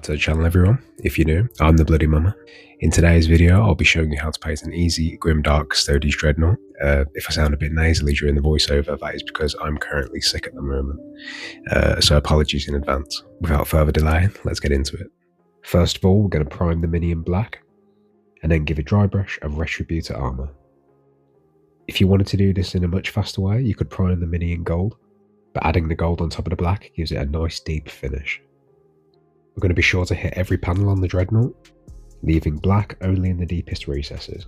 to the channel, everyone. If you're new, I'm the Bloody Mama. In today's video, I'll be showing you how to paint an easy Grimdark Custodes Dreadnaught. If I sound a bit nasally during the voiceover, that is because I'm currently sick at the moment, so apologies in advance. Without further delay, let's get into it. First of all, we're going to prime the mini in black, and then give a dry brush of Retributor armor. If you wanted to do this in a much faster way, you could prime the mini in gold, but adding the gold on top of the black gives it a nice deep finish. We're going to be sure to hit every panel on the Dreadnaught, leaving black only in the deepest recesses.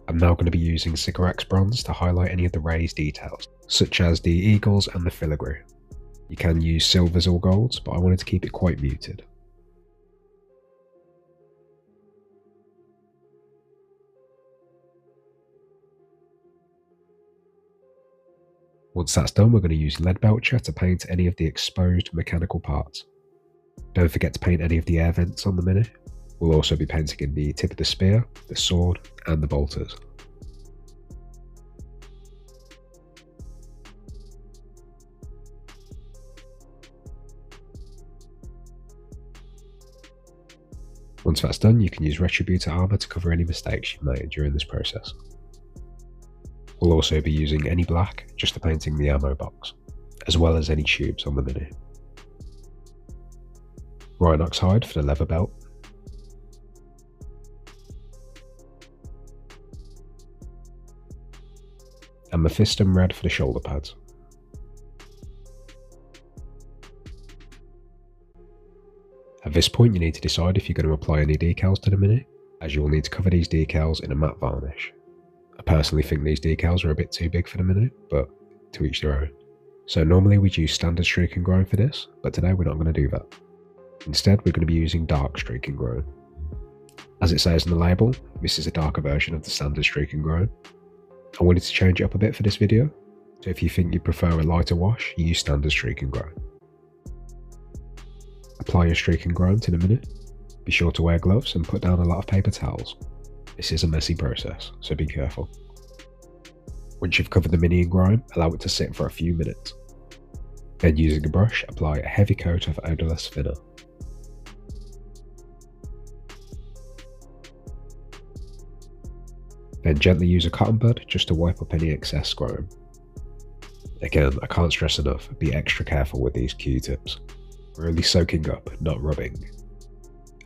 I'm now going to be using Sycorax bronze to highlight any of the raised details, such as the eagles and the filigree. You can use silvers or golds, but I wanted to keep it quite muted. Once that's done, we're going to use lead belcher to paint any of the exposed mechanical parts. Don't forget to paint any of the air vents on the mini. We'll also be painting in the tip of the spear, the sword, and the bolters. Once that's done, you can use Retributor armor to cover any mistakes you've made during this process. We'll also be using any black just for painting the ammo box, as well as any tubes on the mini. Rhinox hide for the leather belt. And Mephistum red for the shoulder pads. At this point, you need to decide if you're going to apply any decals to the mini, as you will need to cover these decals in a matte varnish. I personally think these decals are a bit too big for the mini, but to each their own. So normally we'd use standard streak and grime for this, but today we're not going to do that. Instead, we're going to be using dark streak and grime. As it says in the label, this is a darker version of the standard streak and grime. I wanted to change it up a bit for this video, so if you think you prefer a lighter wash, use standard streak and grime. Apply your streak and grime to the mini. Be sure to wear gloves and put down a lot of paper towels. This is a messy process, so be careful. Once you've covered the mini in grime, allow it to sit for a few minutes. Then using a brush, apply a heavy coat of odorless thinner. Then gently use a cotton bud just to wipe up any excess grime. Again, I can't stress enough, be extra careful with these Q-tips. We're only soaking up, not rubbing.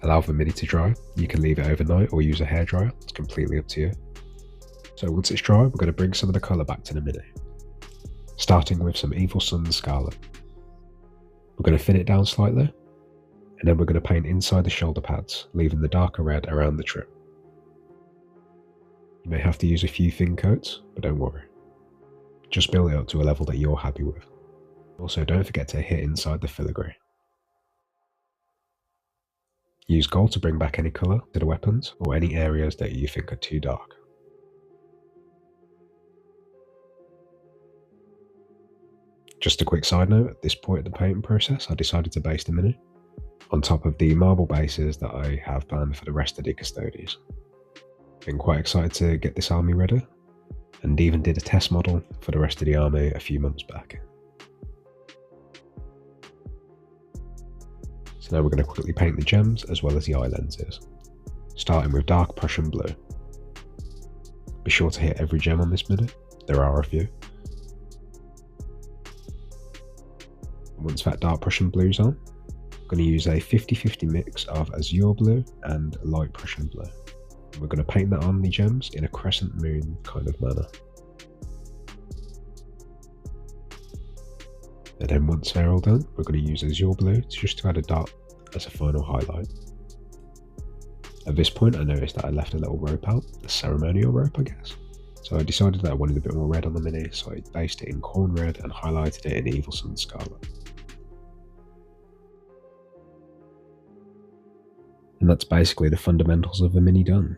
Allow the mini to dry. You can leave it overnight or use a hairdryer, it's completely up to you. So once it's dry, we're going to bring some of the colour back to the mini. Starting with some Evil Sun Scarlet. We're going to thin it down slightly, and then we're going to paint inside the shoulder pads, leaving the darker red around the trim. You may have to use a few thin coats, but don't worry. Just build it up to a level that you're happy with. Also, don't forget to hit inside the filigree. Use gold to bring back any colour to the weapons or any areas that you think are too dark. Just a quick side note, at this point in the painting process, I decided to base the mini on top of the marble bases that I have planned for the rest of the Custodes. Been quite excited to get this army ready, and even did a test model for the rest of the army a few months back. So now we're going to quickly paint the gems as well as the eye lenses, starting with dark Prussian blue. Be sure to hit every gem on this mini, there are a few. Once that dark Prussian blue's on, I'm going to use a 50-50 mix of azure blue and light Prussian blue. And we're going to paint that on the gems in a crescent moon kind of manner. And then once they're all done, we're going to use azure blue just to add a dot as a final highlight. At this point, I noticed that I left a little rope out, a ceremonial rope I guess. So I decided that I wanted a bit more red on the mini, so I based it in corn red and highlighted it in Evil Sun Scarlet. And that's basically the fundamentals of the mini done.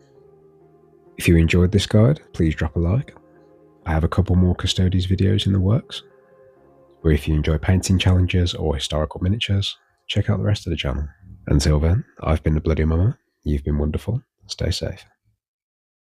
If you enjoyed this guide, please drop a like. I have a couple more Custodes videos in the works, or if you enjoy painting challenges or historical miniatures, check out the rest of the channel. Until then, I've been the Bloody Mama. You've been wonderful. Stay safe.